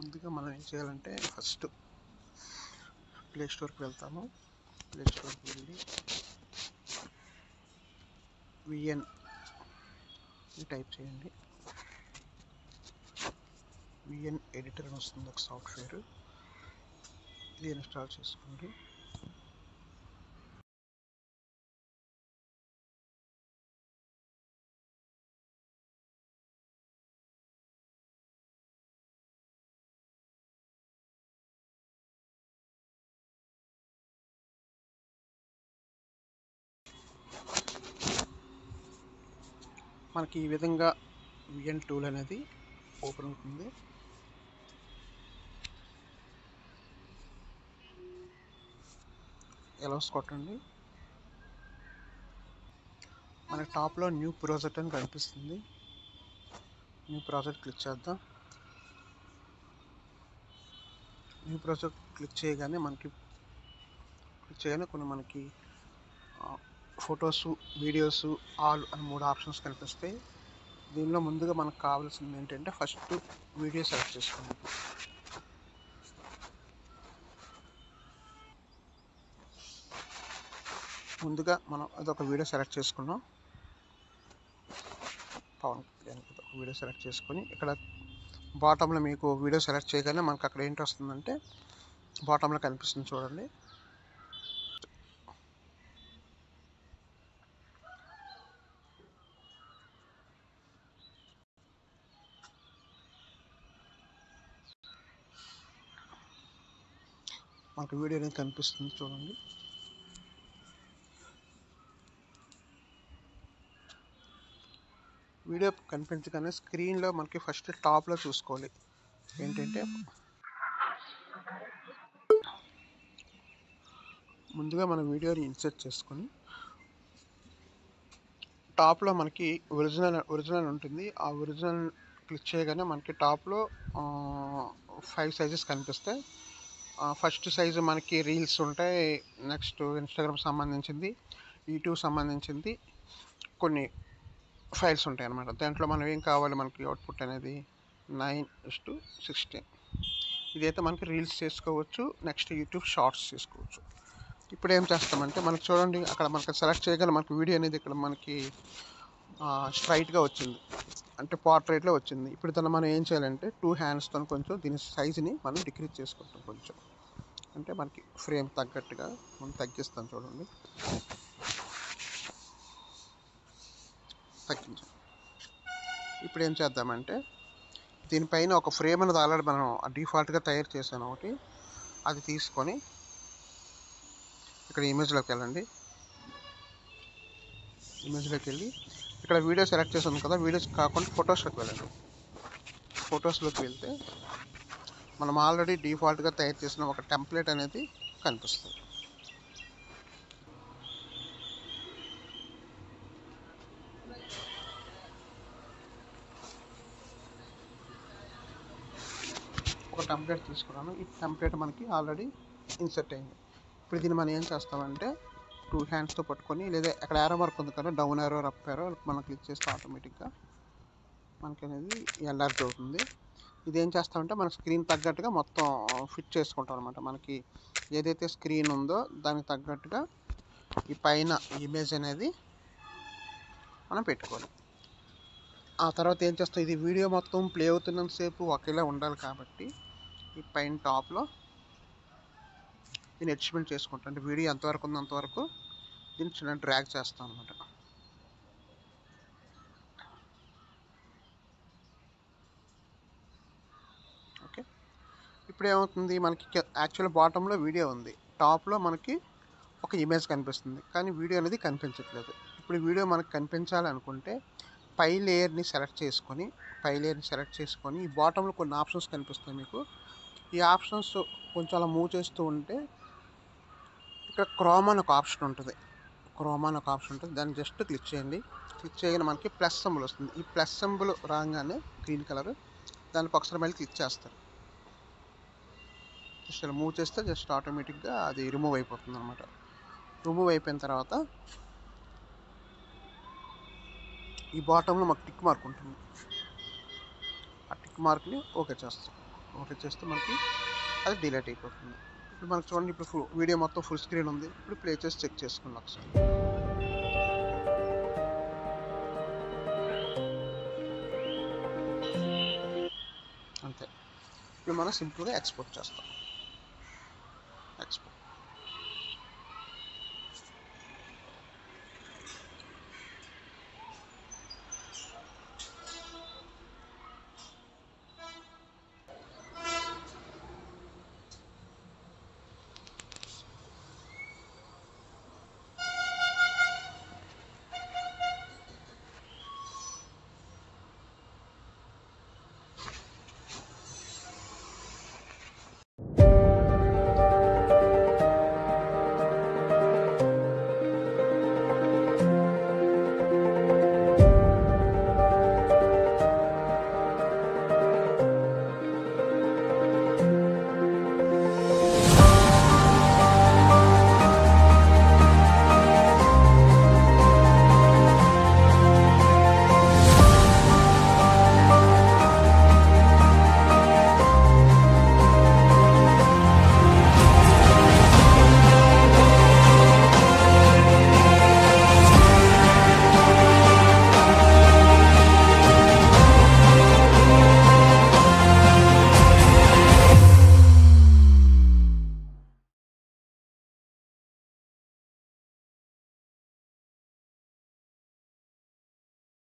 ముందుగా మనం ఏం చేయాలంటే ఫస్ట్ ప్లే స్టోర్కి వెళ్తాము. ప్లే స్టోర్కి వెళ్ళి విఎన్ టైప్ చేయండి. విఎన్ ఎడిటర్ అని వస్తుంది ఒక సాఫ్ట్వేర్, ఇది ఇన్స్టాల్ చేసుకోండి. మనకి ఈ విధంగా విఎన్ టూల్ అనేది ఓపెన్ అవుతుంది. ఎలౌస్ కొట్టండి. మన టాప్లో న్యూ ప్రాజెక్ట్ అని కనిపిస్తుంది. న్యూ ప్రాజెక్ట్ క్లిక్ చేద్దాం. న్యూ ప్రాజెక్ట్ క్లిక్ చేయగానే కొన్ని మనకి ఫొటోస్, వీడియోస్, ఆల్ అని 3 ఆప్షన్స్ కనిపిస్తాయి. దీనిలో ముందుగా మనకు కావాల్సింది ఏంటంటే ఫస్ట్ వీడియో సెలెక్ట్ చేసుకోండి. ముందుగా మనం అదొక వీడియో సెలెక్ట్ చేసుకున్నాం. పవన్ కళ్యాణ్ ఒక వీడియో సెలెక్ట్ చేసుకొని ఇక్కడ బాటంలో మీకు వీడియో సెలెక్ట్ చేయగానే మనకు అక్కడ ఏంటి వస్తుందంటే బాటంలో కనిపిస్తుంది చూడండి. మనకు వీడియో అనేది కనిపిస్తుంది చూడండి. వీడియో కనిపించగానే స్క్రీన్లో మనకి ఫస్ట్ టాప్లో చూసుకోవాలి ఏంటంటే ముందుగా మన వీడియోని ఇన్సర్ట్ చేసుకొని టాప్లో మనకి ఒరిజినల్ ఉంటుంది. ఆ ఒరిజినల్ క్లిక్ చేయగానే మనకి టాప్లో 5 సైజెస్ కనిపిస్తాయి. ఫస్ట్ సైజు మనకి రీల్స్ ఉంటాయి, నెక్స్ట్ ఇన్స్టాగ్రామ్ సంబంధించింది, యూట్యూబ్ సంబంధించింది, కొన్ని ఫైల్స్ ఉంటాయి అన్నమాట. దాంట్లో మనం ఏం కావాలి, మనకి అవుట్పుట్ అనేది 9:16. ఇదైతే మనకి రీల్స్ చేసుకోవచ్చు, నెక్స్ట్ యూట్యూబ్ షార్ట్స్ చేసుకోవచ్చు. ఇప్పుడు ఏం చేస్తామంటే మనకి చూడండి, అక్కడ మనకి సెలెక్ట్ చేయగల మనకి వీడియో అనేది ఇక్కడ మనకి స్ట్రైట్గా వచ్చింది, అంటే పోర్ట్రేట్లో వచ్చింది. ఇప్పుడు దాన్ని మనం ఏం చేయాలంటే 2 హ్యాండ్స్తో కొంచెం దీని సైజుని మనం డిక్రీజ్ చేసుకుంటాం కొంచెం, అంటే మనకి ఫ్రేమ్ తగ్గట్టుగా మనం తగ్గిస్తాం చూడండి. తగ్గించాం. ఇప్పుడు ఏం చేద్దామంటే దీనిపైన ఒక ఫ్రేమ్ అనేది ఆల్రెడీ మనం డిఫాల్ట్గా తయారు చేసాను ఒకటి, అది తీసుకొని ఇక్కడ ఇమేజ్లోకి వెళ్ళండి. ఇమేజ్లోకి వెళ్ళి ఇక్కడ వీడియో సెలెక్ట్ చేసాం కదా, వీడియోస్ కాకుండా ఫొటోస్లోకి వెళ్ళండి. ఫొటోస్లోకి వెళ్తే మనం ఆల్రెడీ డిఫాల్ట్గా తయారు చేసిన ఒక టెంప్లెట్ అనేది కనిపిస్తుంది. ఒక టెంప్లెట్ తీసుకున్నాను. ఈ టెంప్లెట్ మనకి ఆల్రెడీ ఇన్సర్ట్ అయింది. ఇప్పుడు దీన్ని మనం ఏం చేస్తామంటే 2 హ్యాండ్స్తో పట్టుకొని, లేదా అక్కడ యారో మార్క్ ఉంది కదా, డౌన్ యారో, అప్ యారో మనం క్లిక్ చేస్తే ఆటోమేటిక్గా మనకి అనేది ఎన్లార్జ్ అవుతుంది. ఇదేం చేస్తామంటే మన స్క్రీన్ తగ్గట్టుగా మొత్తం ఫిట్ చేసుకుంటాం అనమాట. మనకి ఏదైతే స్క్రీన్ ఉందో దానికి తగ్గట్టుగా ఈ పైన ఇమేజ్ అనేది మనం పెట్టుకోవాలి. ఆ తర్వాత ఏం చేస్తాం, ఇది వీడియో మొత్తం ప్లే అవుతున్నంతసేపు ఒకేలా ఉండాలి కాబట్టి ఈ పైన టాప్లో దీన్ని అడ్జస్ట్మెంట్ చేసుకుంటాం. అంటే వీడియో ఎంతవరకు ఉందో అంతవరకు దీన్ని చిన్న డ్రాగ్ చేస్తాం అనమాట. ఓకే, ఇప్పుడు ఏమవుతుంది, మనకి యాక్చువల్ బాటంలో వీడియో ఉంది, టాప్లో మనకి ఒక ఇమేజ్ కనిపిస్తుంది, కానీ వీడియో అనేది కనిపించట్లేదు. ఇప్పుడు వీడియో మనకు కనిపించాలి అనుకుంటే పై లేయర్ని సెలెక్ట్ చేసుకొని ఈ బాటంలో కొన్ని ఆప్షన్స్ కనిపిస్తాయి మీకు. ఈ ఆప్షన్స్ కొంచెం అలా మూవ్ చేస్తూ ఉంటే ఇక్కడ క్రోమా అని ఒక ఆప్షన్ ఉంటుంది. దాన్ని జస్ట్ క్లిక్ చేయండి. క్లిక్ చేయగానే మనకి ప్లస్ సింబల్ వస్తుంది. ఈ ప్లస్ సింబల్ రాగానే గ్రీన్ కలర్, దానికి ఒకసారి మళ్ళీ క్లిక్ చేస్తారు. జస్ట్ అలా మూవ్ చేస్తే జస్ట్ ఆటోమేటిక్గా అది రిమూవ్ అయిపోతుంది అనమాట. రిమూవ్ అయిపోయిన తర్వాత ఈ బాటంలో మాకు టిక్ మార్క్ ఉంటుంది, ఆ టిక్ మార్క్ని ఓకే చేస్తాం. ఓకే చేస్తే మనకి అది డిలీట్ అయిపోతుంది. ఇప్పుడు మనకు చూడండి, ఇప్పుడు వీడియో మొత్తం ఫుల్ స్క్రీన్ ఉంది. ఇప్పుడు ప్లే చేసి చెక్ చేసుకుందాం ఒకసారి. అంతే. ఇప్పుడు మనం సింపుల్గా ఎక్స్పోర్ట్ చేస్తాం.